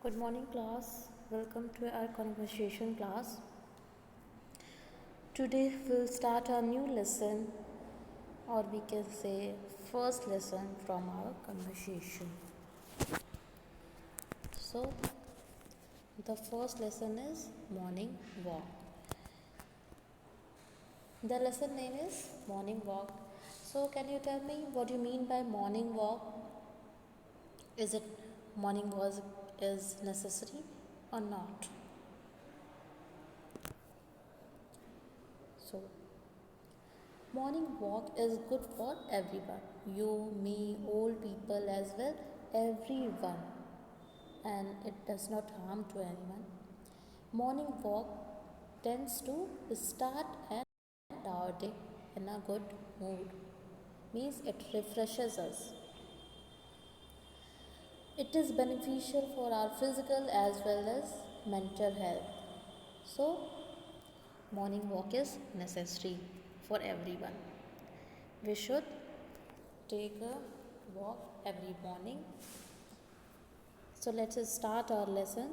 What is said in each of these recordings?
Good morning, class. Welcome to our conversation class. Today we'll start our new lesson, or we can say first lesson from our conversation. So, the first lesson is morning walk. The lesson name is morning walk. So, can you tell me what you mean by morning walk? Is it morning walk is necessary or not? So, morning walk is good for everyone. You, me, old people as well, everyone. And it does not harm to anyone. Morning walk tends to start and end our day in a good mood. Means it refreshes us. It is beneficial for our physical as well as mental health. So, morning walk is necessary for everyone. We should take a walk every morning. So let's start our lesson.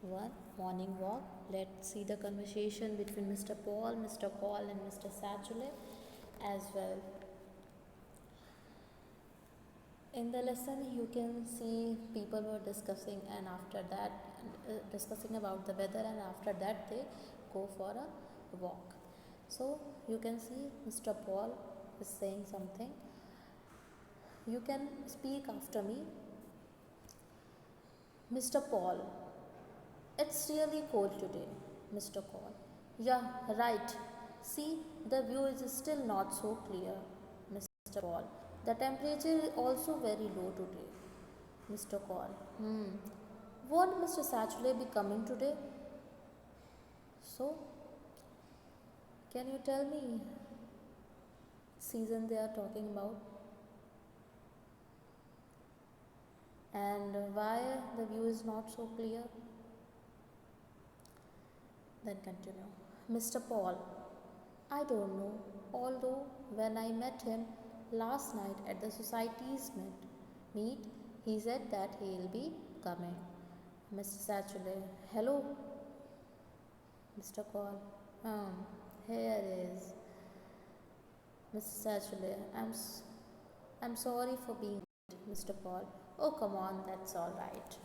1. Morning walk. Let's see the conversation between Mr. Paul, Mr. Call and Mr. Satchule as well. In the lesson you can see people were discussing and after that discussing about the weather, and after that they go for a walk. So you can see Mr. Paul is saying something. You can speak after me. Mr. Paul, it's really cold today. Mr. Paul, yeah, right. See, the view is still not so clear. Mr. Paul, the temperature is also very low today. Mr. Paul, won't Mr. Satchule be coming today? So, can you tell me season they are talking about? And why the view is not so clear? Then continue. Mr. Paul, I don't know, although when I met him last night at the society's meet, he said that he'll be coming. Mr. Satchule, hello. Mr. Paul, here is. Mr. Satchule, I'm sorry for being late. Mr. Paul, oh come on, that's all right.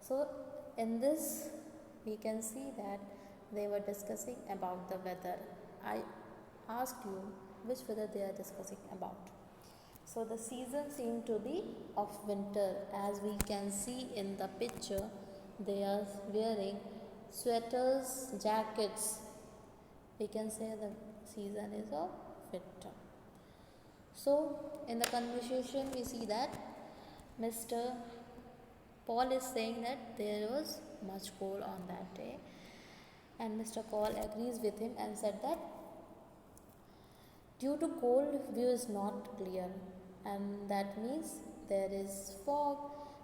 So in this we can see that they were discussing about the weather. I asked you which weather they are discussing about. So the season seemed to be of winter. As we can see in the picture, they are wearing sweaters, jackets. We can say the season is of winter. So in the conversation we see that Mr. Paul is saying that there was much cold on that day, and Mr. Paul agrees with him and said that due to cold view is not clear, and that means there is fog.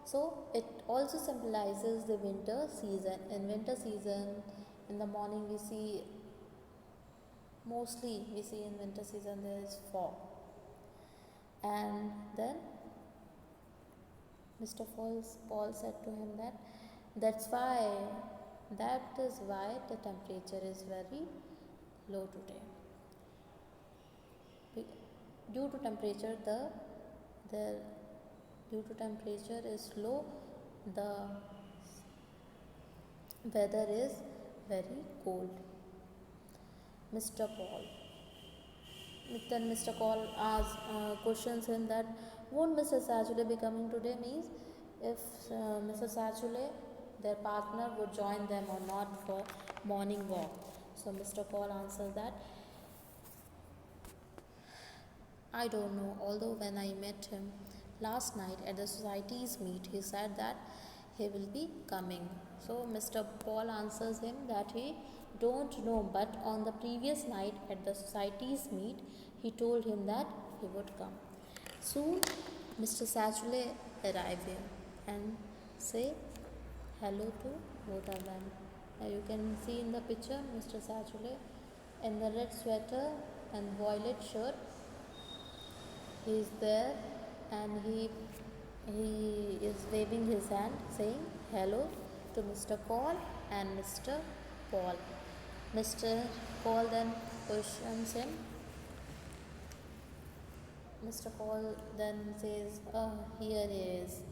So it also symbolizes the winter season. In winter season, in the morning we see in winter season there is fog. And then Mr. Paul said to him that that is why the temperature is very low today. Due to temperature is low, the weather is very cold. Mr. Paul. Then Mr. Paul questions him that won't Mr. Satchule be coming today? Means if Mr. Satchule, their partner, would join them or not for morning walk. So Mr. Paul answers that I don't know, although when I met him last night at the society's meet, he said that he will be coming. So Mr. Paul answers him that he don't know, but on the previous night at the society's meet, he told him that he would come. Soon Mr. Satchule arrive here and say hello to both of them. You can see in the picture Mr. Satchule in the red sweater and violet shirt. He is there and he He is waving his hand saying hello to Mr. Paul and Mr. Paul. Mr. Paul then questions him. Mr. Paul then says, here he is.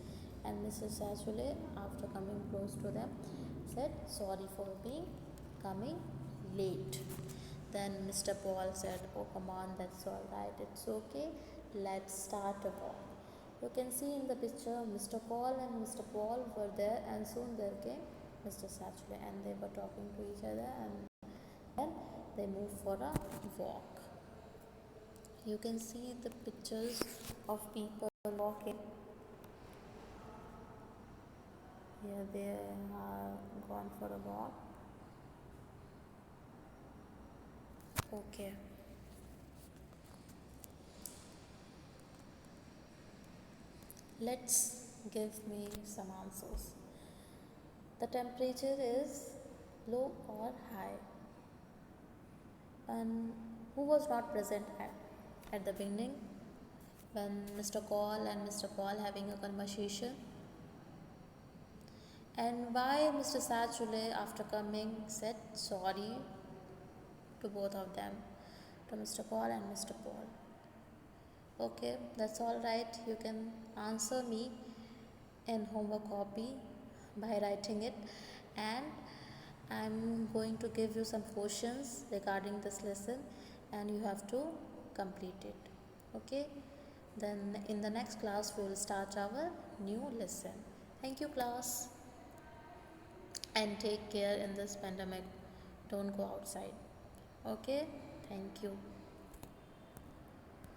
And Mrs. Satchule, after coming close to them, said, sorry for being coming late. Then Mr. Paul said, oh, come on, that's all right, it's okay, let's start a walk. You can see in the picture, Mr. Paul and Mr. Paul were there, and soon there came Mr. Satchule, and they were talking to each other, and then they moved for a walk. You can see the pictures of people walking. Here they are gone for a walk. Okay. Let's give me some answers. The temperature is low or high? And who was not present at the beginning when Mr. Call and Mr. Paul having a conversation? And why Mr. Satchule, after coming, said sorry to both of them, to Mr. Paul and Mr. Paul? Okay, that's all right. You can answer me in homework copy by writing it, and I'm going to give you some questions regarding this lesson, and you have to complete it. Okay, then in the next class we will start our new lesson. Thank you, class, and take care in this pandemic. Don't go outside. Okay, thank you.